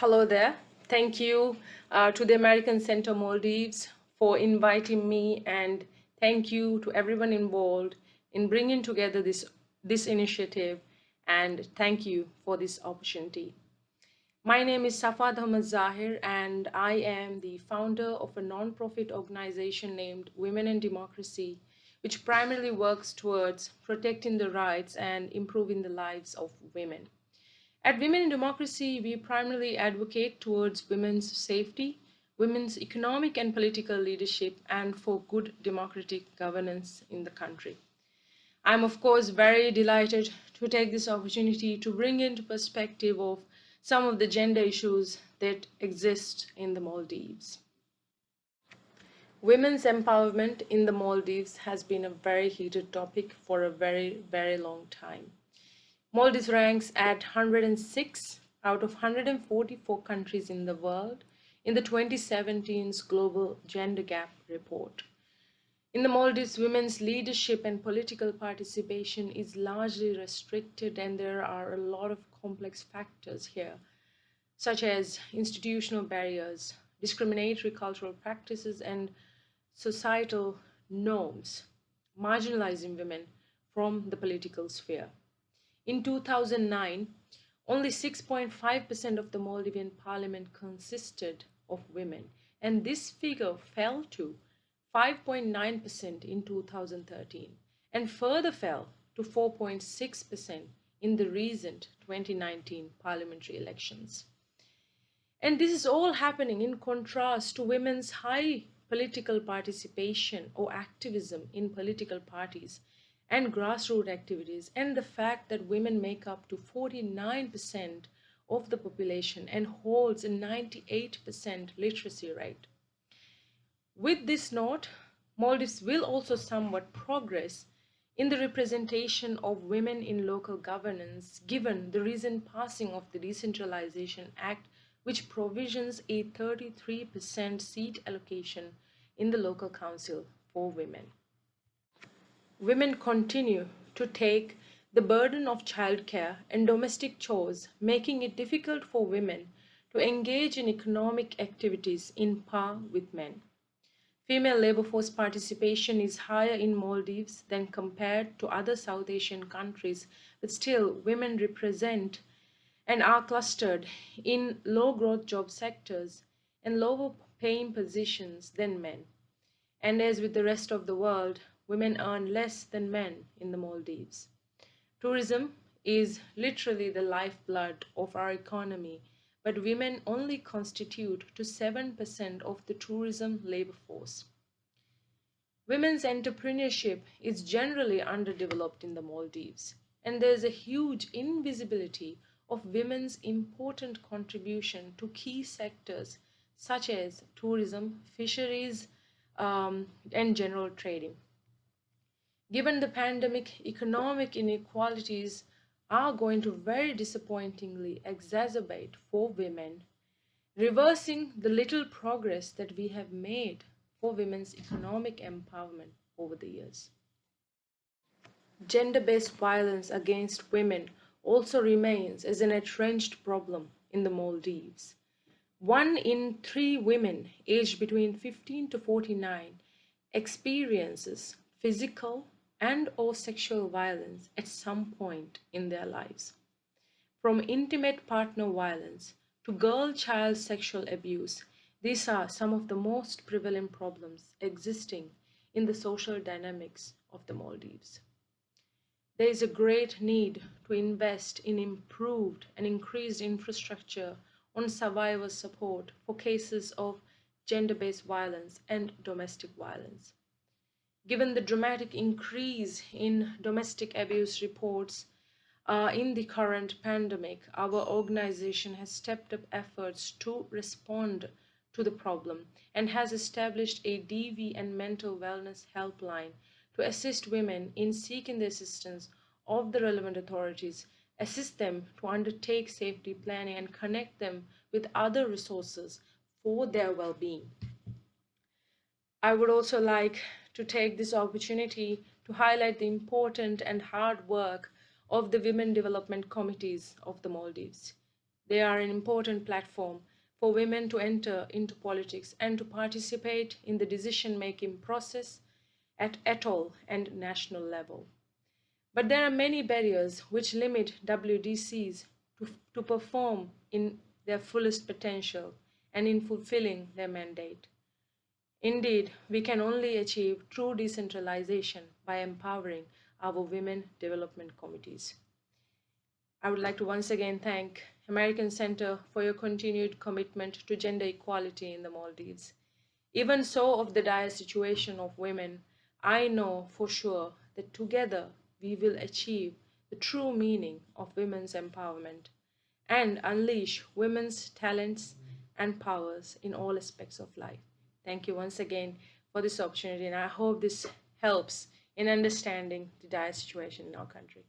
Hello there. Thank you to the American Center Maldives for inviting me, and thank you to everyone involved in bringing together this initiative, and thank you for this opportunity. My name is Safaath Ahmed Zahir, and I am the founder of a non-profit organization named Women in Democracy, which primarily works towards protecting the rights and improving the lives of women. At Women in Democracy, we primarily advocate towards women's safety, women's economic and political leadership, and for good democratic governance in the country. I'm, of course, very delighted to take this opportunity to bring into perspective of some of the gender issues that exist in the Maldives. Women's empowerment in the Maldives has been a very heated topic for a very, very long time. Maldives ranks at 106 out of 144 countries in the world in the 2017's Global Gender Gap Report. In the Maldives, women's leadership and political participation is largely restricted, and there are a lot of complex factors here, such as institutional barriers, discriminatory cultural practices, and societal norms, marginalizing women from the political sphere. In 2009, only 6.5% of the Maldivian parliament consisted of women, and this figure fell to 5.9% in 2013 and further fell to 4.6% in the recent 2019 parliamentary elections. And this is all happening in contrast to women's high political participation or activism in political parties and grassroots activities, and the fact that women make up to 49% of the population and holds a 98% literacy rate. With this note, Maldives will also somewhat progress in the representation of women in local governance, given the recent passing of the Decentralization Act, which provisions a 33% seat allocation in the local council for women. Women continue to take the burden of childcare and domestic chores, making it difficult for women to engage in economic activities in par with men. Female labor force participation is higher in Maldives than compared to other South Asian countries, but still women represent and are clustered in low-growth job sectors and lower paying positions than men. And as with the rest of the world, women earn less than men in the Maldives. Tourism is literally the lifeblood of our economy, but women only constitute to 7% of the tourism labor force. Women's entrepreneurship is generally underdeveloped in the Maldives, and there is a huge invisibility of women's important contribution to key sectors such as tourism, fisheries, and general trading. Given the pandemic, economic inequalities are going to very disappointingly exacerbate for women, reversing the little progress that we have made for women's economic empowerment over the years. Gender-based violence against women also remains as an entrenched problem in the Maldives. 1 in 3 women aged between 15 to 49 experiences physical and/or sexual violence at some point in their lives. From intimate partner violence to girl-child sexual abuse, these are some of the most prevalent problems existing in the social dynamics of the Maldives. There is a great need to invest in improved and increased infrastructure on survivor support for cases of gender-based violence and domestic violence. Given the dramatic increase in domestic abuse reports in the current pandemic, our organization has stepped up efforts to respond to the problem and has established a DV and mental wellness helpline to assist women in seeking the assistance of the relevant authorities, assist them to undertake safety planning, and connect them with other resources for their well-being. I would also like to take this opportunity to highlight the important and hard work of the Women Development Committees of the Maldives. They are an important platform for women to enter into politics and to participate in the decision-making process at atoll and national level. But there are many barriers which limit WDCs to perform in their fullest potential and in fulfilling their mandate. Indeed, we can only achieve true decentralization by empowering our women development committees. I would like to once again thank American Center for your continued commitment to gender equality in the Maldives. Even so of the dire situation of women, I know for sure that together we will achieve the true meaning of women's empowerment and unleash women's talents and powers in all aspects of life. Thank you once again for this opportunity, and I hope this helps in understanding the dire situation in our country.